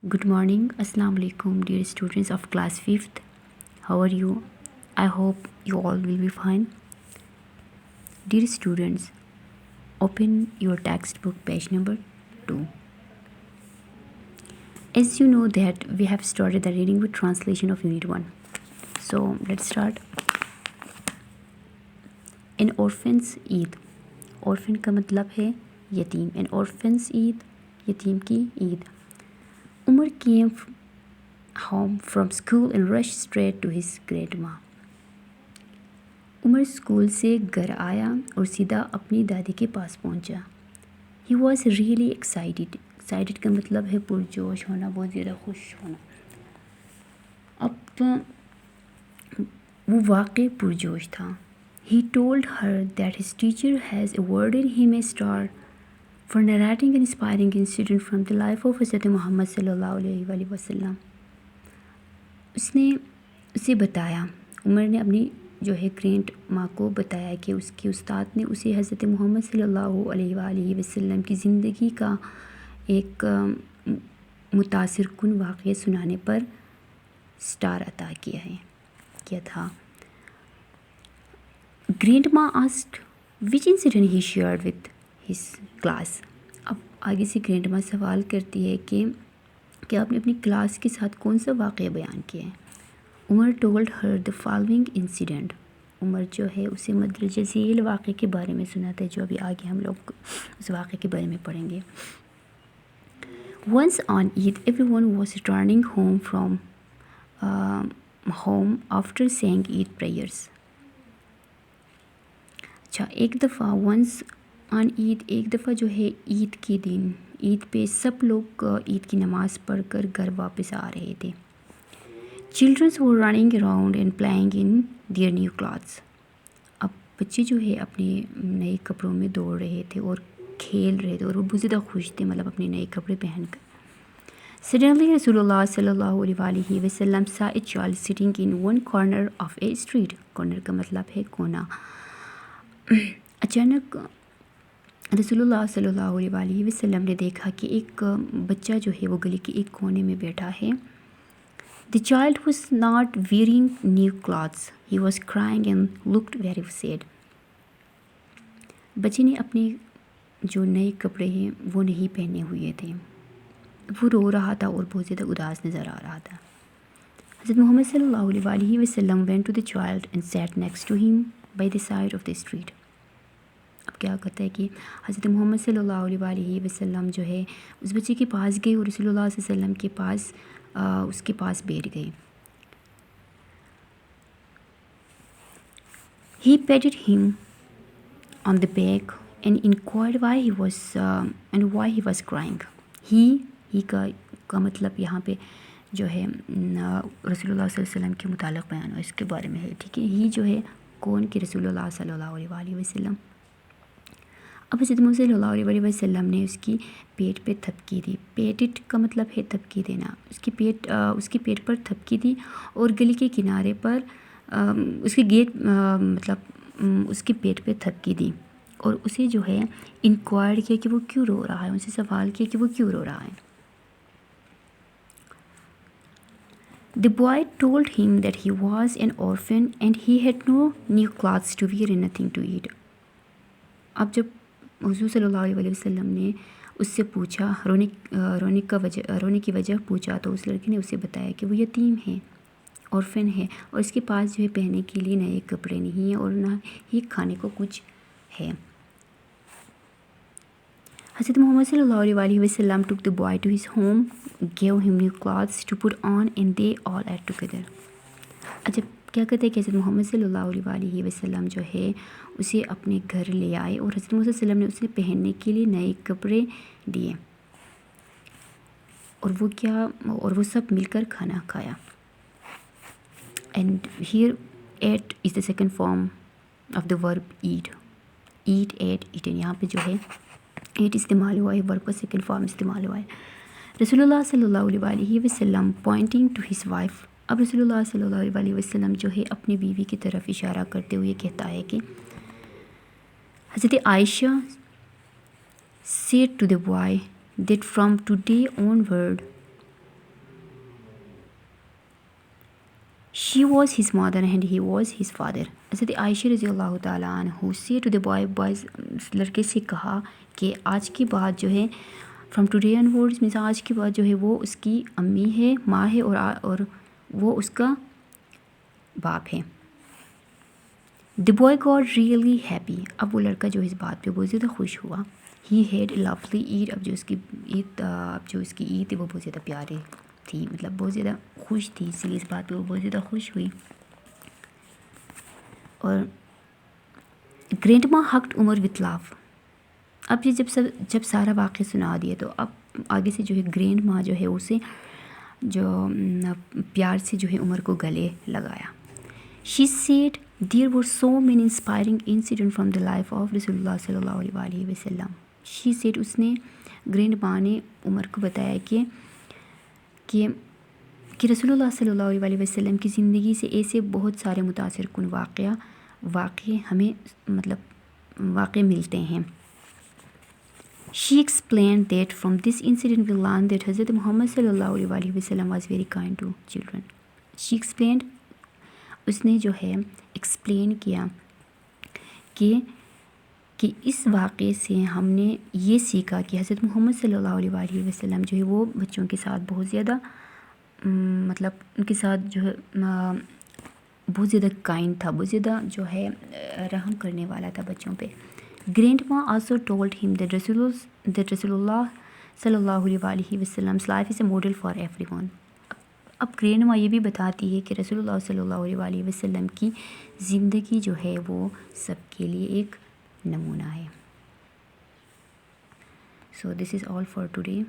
Good morning, Assalamu alaikum, dear students of class 5th. How are you? I hope you all will be fine. Dear students, open your textbook page number 2. As you know that we have started the reading with translation of unit 1. So let's start. An orphan's Eid. Orphan का मतलब है यतीम. An orphan's Eid, यतीम की Eid. Umar came home from school and rushed straight to his grandma. Umar school से घर आया और सीधा अपनी दादी के पास पहुंचा. He was really excited. Excited का मतलब है पुरजोश होना, बहुत ज़्यादा खुश होना. अब तो वो वाकई पुरजोश था. He told her that his teacher has awarded him a star for narrating an inspiring incident from the life of Hazrat Muhammad sallallahu alaihi wasallam. उसने उसे बताया, उमर ने अपनी जो है ग्रैंड माँ को बताया कि उसके उस्ताद ने उसे हज़रत मोहम्मद सल्लल्लाहु अलैहि वसल्लम की ज़िंदगी का एक मुतासिर कुन वाक़या सुनाने पर स्टार अता किया था. ग्रैंड माँ asked which incident he shared with his class. अब आगे से ग्रैंड माँ सवाल करती है कि आपने अपनी क्लास के साथ कौन सा वाक़या बयान किया है. Umar told her the following incident. Umar जो है उसे मदरज झील वाक़े के बारे में सुनाता है, जो अभी आगे हम लोग उस वाक़े के बारे में पढ़ेंगे. Once on Eid everyone was returning home from home after saying Eid prayers. अच्छा, एक दफ़ा वंस ऑन ईद, एक दफ़ा जो है ईद के दिन, ईद पे सब लोग ईद की नमाज़ पढ़कर घर वापस आ रहे थे. Childrens were running around and playing in their new clothes. अब बच्चे जो है अपने नए कपड़ों में दौड़ रहे थे और खेल रहे थे और वो बहुत ज़्यादा खुश थे, मतलब अपने नए कपड़े पहनकर. सडनली रसूलुल्लाह सल्लल्लाहु अलैहि वसल्लम saw a child sitting in one corner of a street. Corner का मतलब है कोना. अचानक रसूलुल्लाह सल्लल्लाहु अलैहि वसल्लम ने देखा कि एक बच्चा जो है वो गली के एक कोने में बैठा है. The child was not wearing new clothes. He was crying and looked very sad. बच्चे ने अपने जो नए कपड़े हैं वो नहीं पहने हुए थे. वो रो रहा था और बहुत ज़्यादा उदास नज़र आ रहा था. हज़रत मोहम्मद सल्लल्लाहु अलैहि वसल्लम went to the child and sat next to him by the side of the street. अब क्या कहता है कि हज़रत मोहम्मद सल्लल्लाहु अलैहि वसल्लम जो है उस बच्चे के पास गए और रसूलुल्लाह सल्लल्लाहु अलैहि वसल्लम के पास उसके पास बैठ गए. He patted him on the back and inquired why he was crying. He का मतलब यहाँ पे जो है रसूलुल्लाह सल्लल्लाहु अलैहि वसल्लम के मुतालिक बयान हुआ, इसके बारे में है. ठीक है, ही जो है कौन के रसूलुल्लाह सल्लल्लाहु अलैहि वसल्लम. अब हज़रत मोहम्मद सल्लल्लाहु अलैहि वसल्लम ने उसकी पेट पे थपकी दी. पेटिट का मतलब है थपकी देना. उसके पेट पर थपकी दी और गली के किनारे पर उसके मतलब उसके पेट पे थपकी दी और उसे जो है इंक्वायर किया कि वो क्यों रो रहा है. उनसे सवाल किया कि वो क्यों रो रहा है. The boy told him that he was an orphan and he had no new clothes to wear and nothing to eat. अब जब हुज़ूर सल्लल्लाहु अलैहि वसल्लम ने उससे पूछा, रोने की वजह पूछा, तो उस लड़के ने उसे बताया कि वो यतीम है, ऑर्फन है और इसके पास जो है पहनने के लिए नए कपड़े नहीं हैं और ना ही खाने को कुछ है. हज़रत मोहम्मद सल्लल्लाहु अलैहि वसल्लम took the boy to his home, gave him new clothes to put on and they all ate together. अच्छा, क्या कहते हैं कि हज़रत मोहम्मद सल्लल्लाहु अलैहि वसल्लम जो है उसे अपने घर ले आए और हज़रत मोहम्मद सल्लल्लाहु अलैहि वसल्लम ने उसे पहनने के लिए नए कपड़े दिए और वो सब मिलकर खाना खाया. And here ate is the second form of the verb eat. Eat, ate, eaten. यहाँ पे जो है एट इस्तेमाल हुआ है, वर्ब का सेकंड फॉर्म इस्तेमाल हुआ है. रसूलुल्लाह सल्लल्लाहु अलैहि वसल्लम पॉइंटिंग टू हिज वाइफ. अब रसूलुल्लाह सल्लल्लाहु अलैहि वसल्लम जो है अपनी बीवी की तरफ इशारा करते हुए कहता है कि हज़रत Ayesha said to the boy that from today onward She was his mother and he was his father. حضرت عائشہ رضی اللہ تعالیٰ عنہ سے ٹو دا بوائز لڑکے سے کہا کہ آج کے بعد جو ہے from today on words means آج کے بعد جو ہے وہ اس کی امی ہے، ماں ہے، اور وہ اس کا باپ ہے. دی بوائے گاٹ ریئلی ہیپی. اب وہ لڑکا جو اس بات پہ بہت زیادہ خوش ہوا. ہی ہیڈ اے لولی عید. اب جو اس کی عید تھی وہ بہت زیادہ پیاری تھی، مطلب بہت زیادہ خوش تھی، اس لیے اس بات پہ وہ بہت زیادہ خوش ہوئی. اور گرینڈ ماں ہگڈ عمر وتھ لاف. اب یہ جب سارا واقعہ سنا دیا تو اب آگے سے جو ہے گرینڈ ماں جو ہے اسے جو پیار سے جو ہے عمر کو گلے لگایا. She said there were so many inspiring incident from the life of رسول اللہ صلی اللہ علیہ وسلم. شی سیڈ اس نے گرینڈ ماں نے عمر کو بتایا کہ رسول اللہ صلی اللہ علیہ وسلم کی زندگی سے ایسے بہت سارے متاثر کن واقعے ہمیں واقع ملتے ہیں. She explained that from this incident we learn that حضرت محمد صلی اللہ علیہ وسلم was very kind to children. She explained, اس نے جو ہے ایکسپلین کیا کہ اس واقعے سے ہم نے یہ سیکھا کہ حضرت محمد صلی اللہ علیہ وسلم جو ہے وہ بچوں کے ساتھ بہت زیادہ ان کے ساتھ جو ہے بہت زیادہ کائنڈ تھا، بہت زیادہ جو ہے رحم کرنے والا تھا بچوں پہ. Grandma also told him that Rasulullah sallallahu alaihi wasallam's life is a model for everyone. اب گرینڈما یہ بھی بتاتی ہے کہ رسول اللہ صلی اللہ علیہ وسلم کی زندگی جو ہے وہ سب کے لیے ایک نمونہ ہے. So this is all for today.